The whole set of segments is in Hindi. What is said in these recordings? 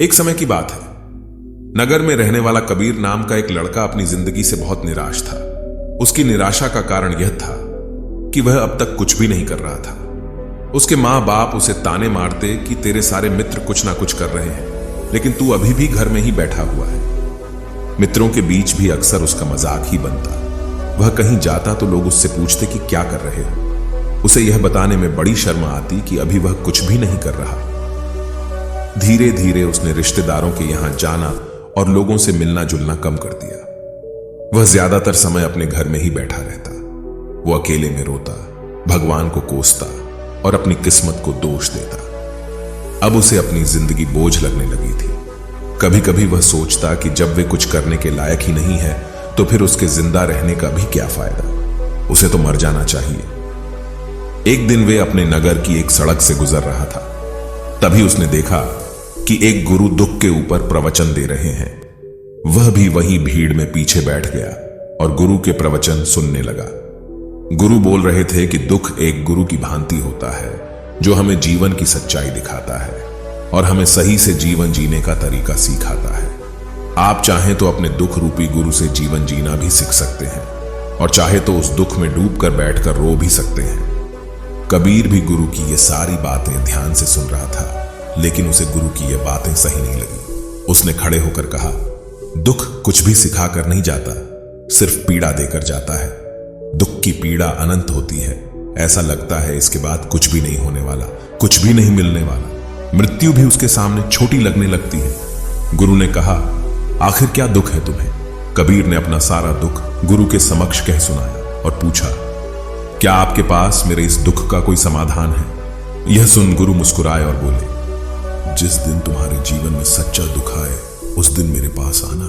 एक समय की बात है। नगर में रहने वाला कबीर नाम का एक लड़का अपनी जिंदगी से बहुत निराश था। उसकी निराशा का कारण यह था कि वह अब तक कुछ भी नहीं कर रहा था। उसके मां बाप उसे ताने मारते कि तेरे सारे मित्र कुछ ना कुछ कर रहे हैं, लेकिन तू अभी भी घर में ही बैठा हुआ है। मित्रों के बीच भी अक्सर उसका मजाक ही बनता। वह कहीं जाता तो लोग उससे पूछते कि क्या कर रहे हो। उसे यह बताने में बड़ी शर्म आती कि अभी वह कुछ भी नहीं कर रहा। धीरे धीरे उसने रिश्तेदारों के यहां जाना और लोगों से मिलना जुलना कम कर दिया। वह ज्यादातर समय अपने घर में ही बैठा रहता। वो अकेले में रोता, भगवान को कोसता और अपनी किस्मत को दोष देता। अब उसे अपनी जिंदगी बोझ लगने लगी थी। कभी कभी वह सोचता कि जब वे कुछ करने के लायक ही नहीं है तो फिर उसके जिंदा रहने का भी क्या फायदा। उसे तो मर जाना चाहिए। एक दिन वे अपने नगर की एक सड़क से गुजर रहा था। तभी उसने देखा कि एक गुरु दुख के ऊपर प्रवचन दे रहे हैं। वह भी वही भीड़ में पीछे बैठ गया और गुरु के प्रवचन सुनने लगा। गुरु बोल रहे थे कि दुख एक गुरु की भांति होता है जो हमें जीवन की सच्चाई दिखाता है और हमें सही से जीवन जीने का तरीका सिखाता है। आप चाहें तो अपने दुख रूपी गुरु से जीवन जीना भी सीख सकते हैं और चाहे तो उस दुख में डूबकर बैठकर रो भी सकते हैं। कबीर भी गुरु की ये सारी बातें ध्यान से सुन रहा था, लेकिन उसे गुरु की ये बातें सही नहीं लगी। उसने खड़े होकर कहा, दुख कुछ भी सिखा कर नहीं जाता, सिर्फ पीड़ा देकर जाता है। दुख की पीड़ा अनंत होती है। ऐसा लगता है इसके बाद कुछ भी नहीं होने वाला, कुछ भी नहीं मिलने वाला। मृत्यु भी उसके सामने छोटी लगने लगती है। गुरु ने कहा, आखिर क्या दुख है तुम्हें? कबीर ने अपना सारा दुख गुरु के समक्ष कह सुनाया और पूछा, क्या आपके पास मेरे इस दुख का कोई समाधान है? यह सुन गुरु मुस्कुराए और बोले, जिस दिन तुम्हारे जीवन में सच्चा दुख आए उस दिन मेरे पास आना,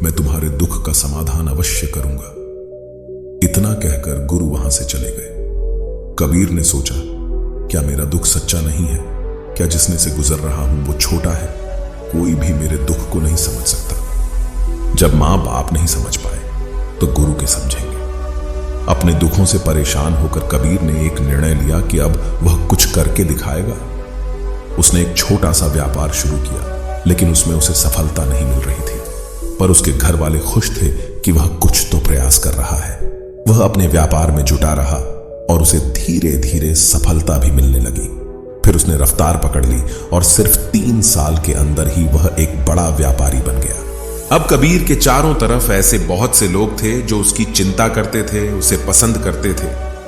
मैं तुम्हारे दुख का समाधान अवश्य करूंगा। इतना कहकर गुरु वहां से चले गए। कबीर ने सोचा, क्या मेरा दुख सच्चा नहीं है? क्या जिसने से गुजर रहा हूं वो छोटा है? कोई भी मेरे दुख को नहीं समझ सकता। जब मां बाप नहीं समझ पाए तो गुरु के समझेंगे। अपने दुखों से परेशान होकर कबीर ने एक निर्णय लिया कि अब वह कुछ करके दिखाएगा। उसने एक छोटा सा व्यापार शुरू किया, लेकिन उसमें उसे सफलता नहीं मिल रही थी। पर उसके घर वाले खुश थे कि वह कुछ तो प्रयास कर रहा है। वह अपने व्यापार में जुटा रहा और उसे धीरे धीरे सफलता भी मिलने लगी। फिर उसने रफ्तार पकड़ ली और सिर्फ 3 साल के अंदर ही वह एक बड़ा व्यापारी बन गया। अब कबीर के चारों तरफ ऐसे बहुत से लोग थे जो उसकी चिंता करते थे, उसे पसंद करते थे,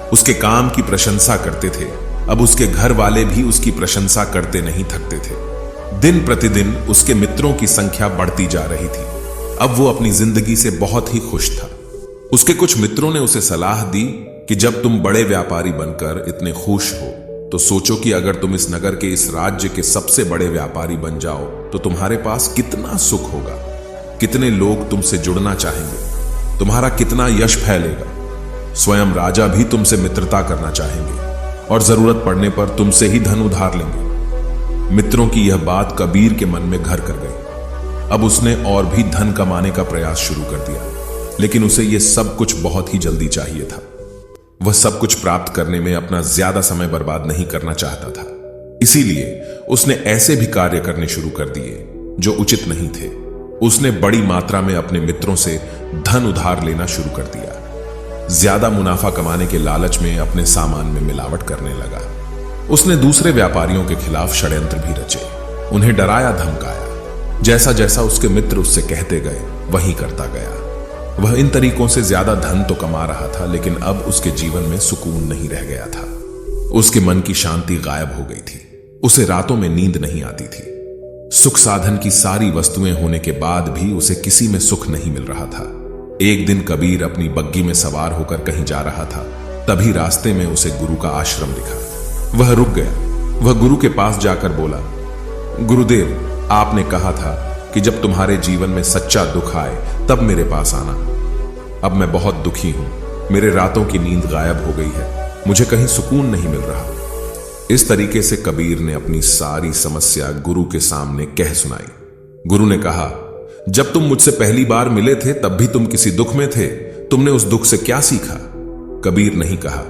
उसके काम की प्रशंसा करते थे। अब उसके घर वाले भी उसकी प्रशंसा करते नहीं थकते थे। दिन प्रतिदिन उसके मित्रों की संख्या बढ़ती जा रही थी। अब वो अपनी जिंदगी से बहुत ही खुश था। उसके कुछ मित्रों ने उसे सलाह दी कि जब तुम बड़े व्यापारी बनकर इतने खुश हो तो सोचो कि अगर तुम इस नगर के, इस राज्य के सबसे बड़े व्यापारी बन जाओ तो तुम्हारे पास कितना सुख होगा, कितने लोग तुमसे जुड़ना चाहेंगे, तुम्हारा कितना यश फैलेगा। स्वयं राजा भी तुमसे मित्रता करना चाहेंगे और जरूरत पड़ने पर तुमसे ही धन उधार लेंगे। मित्रों की यह बात कबीर के मन में घर कर गई। अब उसने और भी धन कमाने का प्रयास शुरू कर दिया, लेकिन उसे यह सब कुछ बहुत ही जल्दी चाहिए था। वह सब कुछ प्राप्त करने में अपना ज्यादा समय बर्बाद नहीं करना चाहता था। इसीलिए उसने ऐसे भी कार्य करने शुरू कर दिए जो उचित नहीं थे। उसने बड़ी मात्रा में अपने मित्रों से धन उधार लेना शुरू कर दिया। ज्यादा मुनाफा कमाने के लालच में अपने सामान में मिलावट करने लगा। उसने दूसरे व्यापारियों के खिलाफ षड्यंत्र भी रचे, उन्हें डराया धमकाया। जैसा जैसा उसके मित्र उससे कहते गए वही करता गया। वह इन तरीकों से ज्यादा धन तो कमा रहा था, लेकिन अब उसके जीवन में सुकून नहीं रह गया था। उसके मन की शांति गायब हो गई थी। उसे रातों में नींद नहीं आती थी। सुख साधन की सारी वस्तुएं होने के बाद भी उसे किसी में सुख नहीं मिल रहा था। एक दिन कबीर अपनी बग्गी में सवार होकर कहीं जा रहा था। तभी रास्ते में उसे गुरु का आश्रम दिखा। वह रुक गया। वह गुरु के पास जाकर बोला, गुरुदेव, आपने कहा था कि जब तुम्हारे जीवन में सच्चा दुख आए तब मेरे पास आना। अब मैं बहुत दुखी हूं। मेरे रातों की नींद गायब हो गई है। मुझे कहीं सुकून नहीं मिल रहा। इस तरीके से कबीर ने अपनी सारी समस्या गुरु के सामने कह सुनाई। गुरु ने कहा, जब तुम मुझसे पहली बार मिले थे तब भी तुम किसी दुख में थे। तुमने उस दुख से क्या सीखा? कबीर नहीं कहा,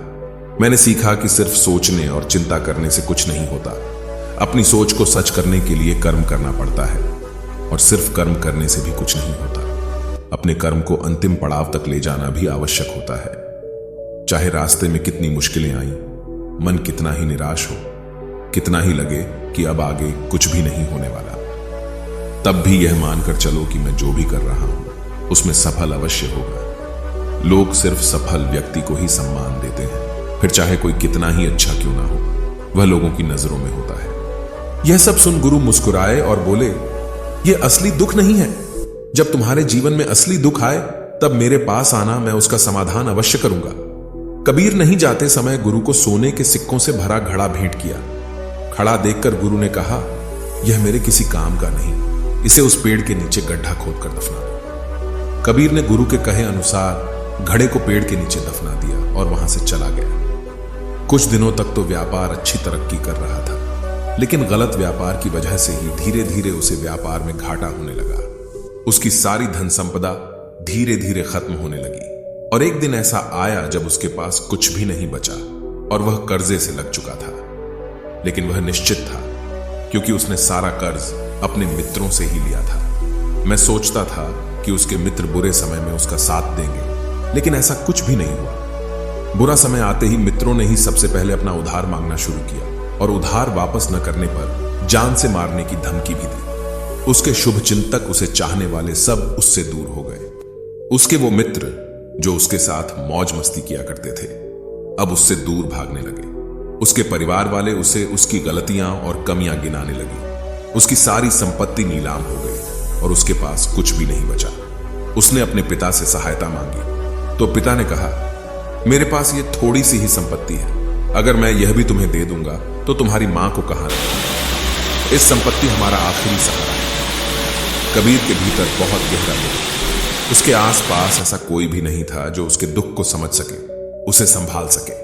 मैंने सीखा कि सिर्फ सोचने और चिंता करने से कुछ नहीं होता। अपनी सोच को सच करने के लिए कर्म करना पड़ता है। और सिर्फ कर्म करने से भी कुछ नहीं होता। अपने कर्म को अंतिम पड़ाव तक ले जाना भी आवश्यक होता है। चाहे रास्ते में कितनी मुश्किलें आई, मन कितना ही निराश हो, कितना ही लगे कि अब आगे कुछ भी नहीं होने वाला, तब भी यह मानकर चलो कि मैं जो भी कर रहा हूं उसमें सफल अवश्य होगा। लोग सिर्फ सफल व्यक्ति को ही सम्मान देते हैं, फिर चाहे कोई कितना ही अच्छा क्यों ना हो, वह लोगों की नजरों में होता है। यह सब सुन गुरु मुस्कुराए और बोले, यह असली दुख नहीं है। जब तुम्हारे जीवन में असली दुख आए तब मेरे पास आना, मैं उसका समाधान अवश्य करूंगा। कबीर नहीं जाते समय गुरु को सोने के सिक्कों से भरा घड़ा भेंट किया। खड़ा देखकर गुरु ने कहा, यह मेरे किसी काम का नहीं, इसे उस पेड़ के नीचे गड्ढा खोदकर दफना दो। कबीर ने गुरु के कहे अनुसार घड़े को पेड़ के नीचे दफना दिया और वहां से चला गया। कुछ दिनों तक तो व्यापार अच्छी तरक्की कर रहा था, लेकिन गलत व्यापार की वजह से ही धीरे धीरे उसे व्यापार में घाटा होने लगा। उसकी सारी धन संपदा धीरे धीरे खत्म होने लगी और एक दिन ऐसा आया जब उसके पास कुछ भी नहीं बचा और वह कर्जे से लग चुका था। लेकिन वह निश्चित था, क्योंकि उसने सारा कर्ज अपने मित्रों से ही लिया था। मैं सोचता था कि उसके मित्र बुरे समय में उसका साथ देंगे, लेकिन ऐसा कुछ भी नहीं हुआ। बुरा समय आते ही मित्रों ने ही सबसे पहले अपना उधार मांगना शुरू किया और उधार वापस न करने पर जान से मारने की धमकी भी दी। उसके शुभ चिंतक, उसे चाहने वाले सब उससे दूर हो गए। उसके वो मित्र जो उसके साथ मौज मस्ती किया करते थे, अब उससे दूर भागने लगे। उसके परिवार वाले उसे उसकी गलतियां और कमियां गिनाने लगे। उसकी सारी संपत्ति नीलाम हो गई और उसके पास कुछ भी नहीं बचा। उसने अपने पिता से सहायता मांगी तो पिता ने कहा, मेरे पास ये थोड़ी सी ही संपत्ति है, अगर मैं यह भी तुम्हें दे दूंगा तो तुम्हारी मां को कहां रखूंगा? इस संपत्ति हमारा आखिरी सहारा है। कबीर के भीतर बहुत गहरा दुख। उसके आसपास ऐसा कोई भी नहीं था जो उसके दुख को समझ सके, उसे संभाल सके।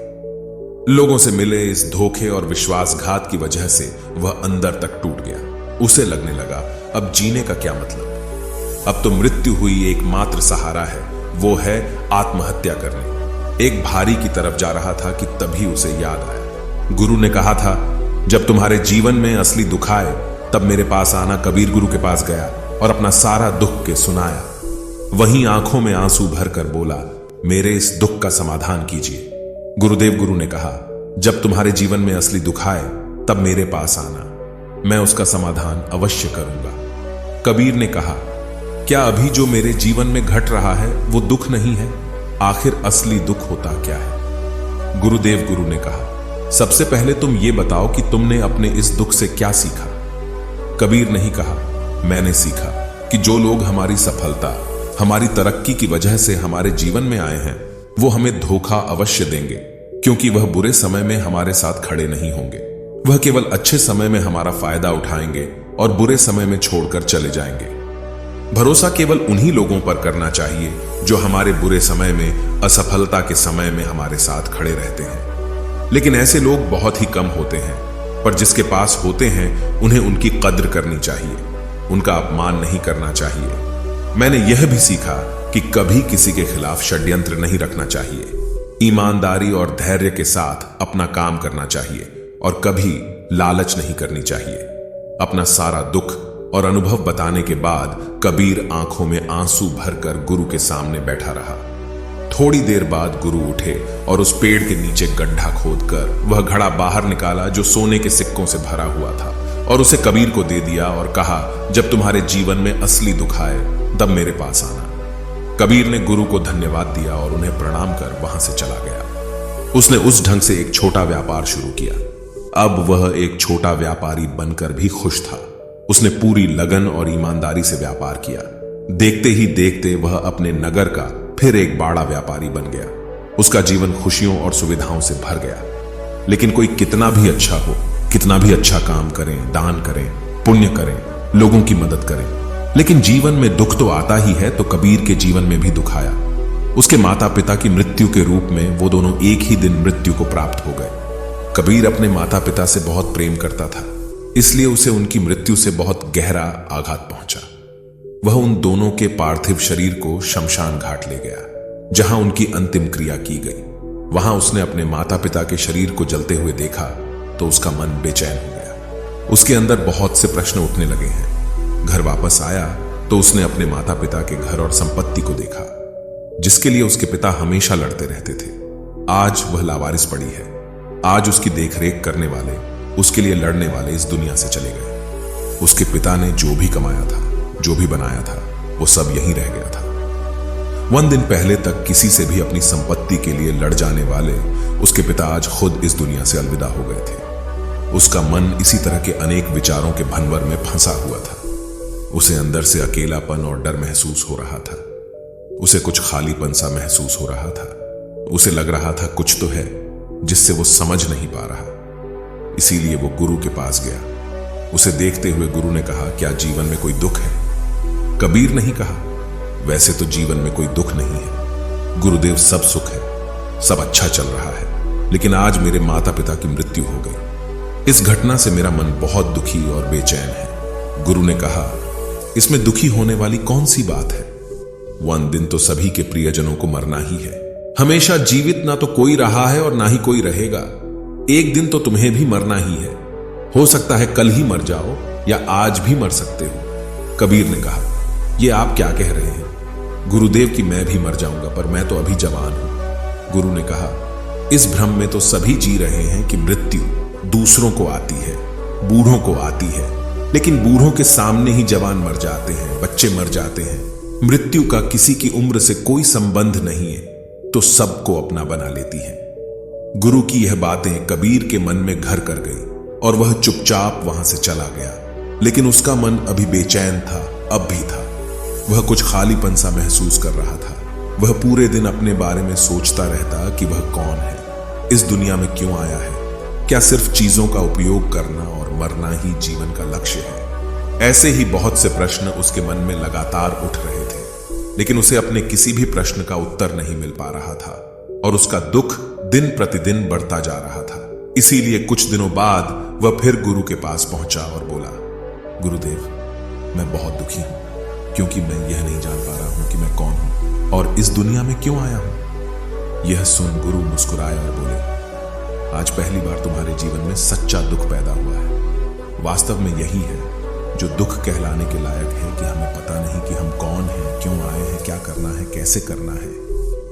लोगों से मिले इस धोखे और विश्वासघात की वजह से वह अंदर तक टूट गया। उसे लगने लगा, अब जीने का क्या मतलब? अब तो मृत्यु हुई एकमात्र सहारा है, वो है आत्महत्या करने। एक भारी की तरफ जा रहा था कि तभी उसे याद आया, गुरु ने कहा था, जब तुम्हारे जीवन में असली दुख आए तब मेरे पास आना। कबीर गुरु के पास गया और अपना सारा दुख के सुनाया। वहीं आंखों में आंसू भरकर बोला, मेरे इस दुख का समाधान कीजिए। गुरु ने कहा, जब तुम्हारे जीवन में असली दुख आए तब मेरे पास आना, मैं उसका समाधान अवश्य करूंगा। कबीर ने कहा, क्या अभी जो मेरे जीवन में घट रहा है वो दुख नहीं है? आखिर असली दुख होता क्या है? गुरु ने कहा, सबसे पहले तुम ये बताओ कि तुमने अपने इस दुख से क्या सीखा? कबीर नहीं कहा, मैंने सीखा कि जो लोग हमारी सफलता, हमारी तरक्की की वजह से हमारे जीवन में आए हैं, वो हमें धोखा अवश्य देंगे, क्योंकि वह बुरे समय में हमारे साथ खड़े नहीं होंगे। वह केवल अच्छे समय में हमारा फायदा उठाएंगे और बुरे समय में छोड़कर चले जाएंगे। भरोसा केवल उन्हीं लोगों पर करना चाहिए जो हमारे बुरे समय में, असफलता के समय में हमारे साथ खड़े रहते हैं। लेकिन ऐसे लोग बहुत ही कम होते हैं, पर जिसके पास होते हैं उन्हें उनकी कद्र करनी चाहिए, उनका अपमान नहीं करना चाहिए। मैंने यह भी सीखा कि कभी किसी के खिलाफ षड्यंत्र नहीं रखना चाहिए। ईमानदारी और धैर्य के साथ अपना काम करना चाहिए और कभी लालच नहीं करनी चाहिए। अपना सारा दुख और अनुभव बताने के बाद कबीर आंखों में आंसू भरकर गुरु के सामने बैठा रहा। थोड़ी देर बाद गुरु उठे और उस पेड़ के नीचे गड्ढा खोदकर वह घड़ा बाहर निकाला जो सोने के सिक्कों से भरा हुआ था और उसे कबीर को दे दिया और कहा, जब तुम्हारे जीवन में असली दुख आए तब मेरे पास आना। कबीर ने गुरु को धन्यवाद दिया और उन्हें प्रणाम कर वहां से चला गया। उसने उस ढंग से एक छोटा व्यापार शुरू किया। अब वह एक छोटा व्यापारी बनकर भी खुश था। उसने पूरी लगन और ईमानदारी से व्यापार किया। देखते ही देखते वह अपने नगर का फिर एक बड़ा व्यापारी बन गया। उसका जीवन खुशियों और सुविधाओं से भर गया। लेकिन कोई कितना भी अच्छा हो, कितना भी अच्छा काम करें, दान करें, पुण्य करें, लोगों की मदद करें, लेकिन जीवन में दुख तो आता ही है। तो कबीर के जीवन में भी दुख आया। उसके माता पिता की मृत्यु के रूप में वो दोनों एक ही दिन मृत्यु को प्राप्त हो गए। कबीर अपने माता पिता से बहुत प्रेम करता था, इसलिए उसे उनकी मृत्यु से बहुत गहरा आघात पहुंचा। वह उन दोनों के पार्थिव शरीर को शमशान घाट ले गया, जहां उनकी अंतिम क्रिया की गई। वहां उसने अपने माता पिता के शरीर को जलते हुए देखा तो उसका मन बेचैन हो गया। उसके अंदर बहुत से प्रश्न उठने लगे हैं। घर वापस वापस आया तो उसने अपने माता पिता के घर और संपत्ति को देखा, जिसके लिए उसके पिता हमेशा लड़ते रहते थे। आज वह लावारिस पड़ी है। आज उसकी देखरेख करने वाले, उसके लिए लड़ने वाले इस दुनिया से चले गए। उसके पिता ने जो भी कमाया था, जो भी बनाया था, वो सब यहीं रह गया था। 1 दिन पहले तक किसी से भी अपनी संपत्ति के लिए लड़ जाने वाले उसके पिता आज खुद इस दुनिया से अलविदा हो गए थे। उसका मन इसी तरह के अनेक विचारों के भंवर में फंसा हुआ था। उसे अंदर से अकेलापन और डर महसूस हो रहा था। उसे कुछ खालीपन सा महसूस हो रहा था। उसे लग रहा था कुछ तो है जिससे वो समझ नहीं पा रहा। इसीलिए वो गुरु के पास गया। उसे देखते हुए गुरु ने कहा, क्या जीवन में कोई दुख है? कबीर नहीं कहा, वैसे तो जीवन में कोई दुख नहीं है गुरुदेव, सब सुख है, सब अच्छा चल रहा है, लेकिन आज मेरे माता पिता की मृत्यु हो गई। इस घटना से मेरा मन बहुत दुखी और बेचैन है। गुरु ने कहा, इसमें दुखी होने वाली कौन सी बात है? 1 दिन तो सभी के प्रियजनों को मरना ही है। हमेशा जीवित ना तो कोई रहा है और ना ही कोई रहेगा। एक दिन तो तुम्हें भी मरना ही है। हो सकता है कल ही मर जाओ या आज भी मर सकते हो। कबीर ने कहा, यह आप क्या कह रहे हैं? गुरुदेव कि मैं भी मर जाऊंगा, पर मैं तो अभी जवान हूं। गुरु ने कहा, इस भ्रम में तो सभी जी रहे हैं कि मृत्यु दूसरों को आती है, बूढ़ों को आती है, लेकिन बूढ़ों के सामने ही जवान मर जाते हैं, बच्चे मर जाते हैं। मृत्यु का किसी की उम्र से कोई संबंध नहीं है, तो सबको अपना बना लेती है। गुरु की यह बातें कबीर के मन में घर कर गई और वह चुपचाप वहां से चला गया। लेकिन उसका मन अभी बेचैन था, अब भी था। वह कुछ खालीपन सा महसूस कर रहा था। वह पूरे दिन अपने बारे में सोचता रहता कि वह कौन है, इस दुनिया में क्यों आया है। क्या सिर्फ चीजों का उपयोग करना और मरना ही जीवन का लक्ष्य है? ऐसे ही बहुत से प्रश्न उसके मन में लगातार उठ रहे थे, लेकिन उसे अपने किसी भी प्रश्न का उत्तर नहीं मिल पा रहा था और उसका दुख दिन प्रतिदिन बढ़ता जा रहा था। इसीलिए कुछ दिनों बाद वह फिर गुरु के पास पहुंचा और बोला, गुरुदेव, मैं बहुत दुखी हूं क्योंकि मैं यह नहीं जान पा रहा हूं कि मैं कौन हूं और इस दुनिया में क्यों आया हूं। यह सुन गुरु मुस्कुराए और बोले, आज पहली बार तुम्हारे जीवन में सच्चा दुख पैदा हुआ है। वास्तव में यही है जो दुख कहलाने के लायक है कि हमें पता नहीं कि हम कौन हैं, क्यों आए हैं, क्या करना है, कैसे करना है।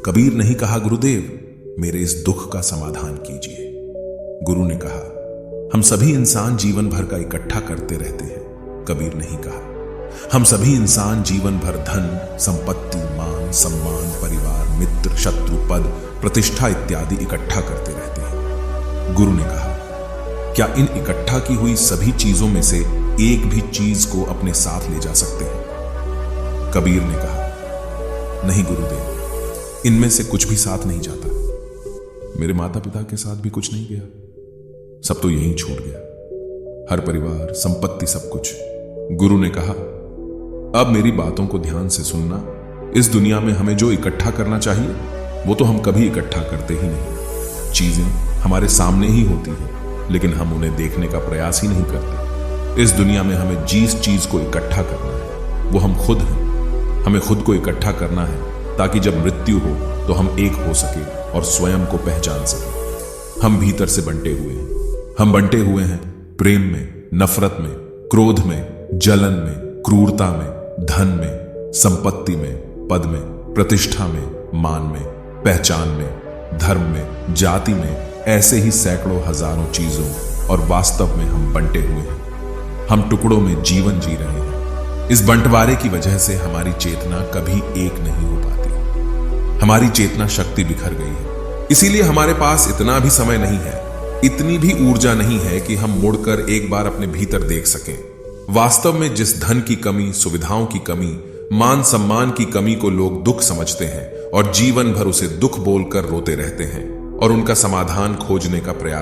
कबीर नहीं कहा, गुरुदेव मेरे इस दुख का समाधान कीजिए। गुरु ने कहा, हम सभी इंसान जीवन भर का इकट्ठा करते रहते हैं। कबीर नहीं कहा, हम सभी इंसान जीवन भर धन, संपत्ति, मान, सम्मान, परिवार, मित्र, शत्रु, पद, प्रतिष्ठा इत्यादि इकट्ठा करते रहते हैं। गुरु ने कहा, क्या इन इकट्ठा की हुई सभी चीजों में से एक भी चीज को अपने साथ ले जा सकते हैं? कबीर ने कहा, नहीं गुरुदेव, इनमें से कुछ भी साथ नहीं जाता। मेरे माता पिता के साथ भी कुछ नहीं गया, सब तो यहीं छूट गया, हर परिवार, संपत्ति, सब कुछ। गुरु ने कहा, अब मेरी बातों को ध्यान से सुनना। इस दुनिया में हमें जो इकट्ठा करना चाहिए वो तो हम कभी इकट्ठा करते ही नहीं। चीजें हमारे सामने ही होती हैं, लेकिन हम उन्हें देखने का प्रयास ही नहीं करते। इस दुनिया में हमें जिस चीज को इकट्ठा करना है वो हम खुद हैं। हमें खुद को इकट्ठा करना है ताकि जब मृत्यु हो तो हम एक हो सके और स्वयं को पहचान सके। हम भीतर से बंटे हुए हैं। हम बंटे हुए हैं प्रेम में, नफरत में, क्रोध में, जलन में, क्रूरता में, धन में, संपत्ति में, पद में, प्रतिष्ठा में, मान में, पहचान में, धर्म में, जाति में, ऐसे ही सैकड़ों हजारों चीजों और वास्तव में हम बंटे हुए हैं। हम टुकड़ों में जीवन जी रहे हैं। इस बंटवारे की वजह से हमारी चेतना कभी एक नहीं हो पाती। हमारी चेतना शक्ति बिखर गई है। इसीलिए हमारे पास इतना भी समय नहीं है, इतनी भी ऊर्जा नहीं है कि हम मुड़कर एक बार अपने भीतर देख सकें। वास्तव में जिस धन की कमी, सुविधाओं की कमी, मान सम्मान की कमी को लोग दुख समझते हैं और जीवन भर उसे दुख बोलकर रोते रहते हैं और उनका समाधान खोजने का प्रयास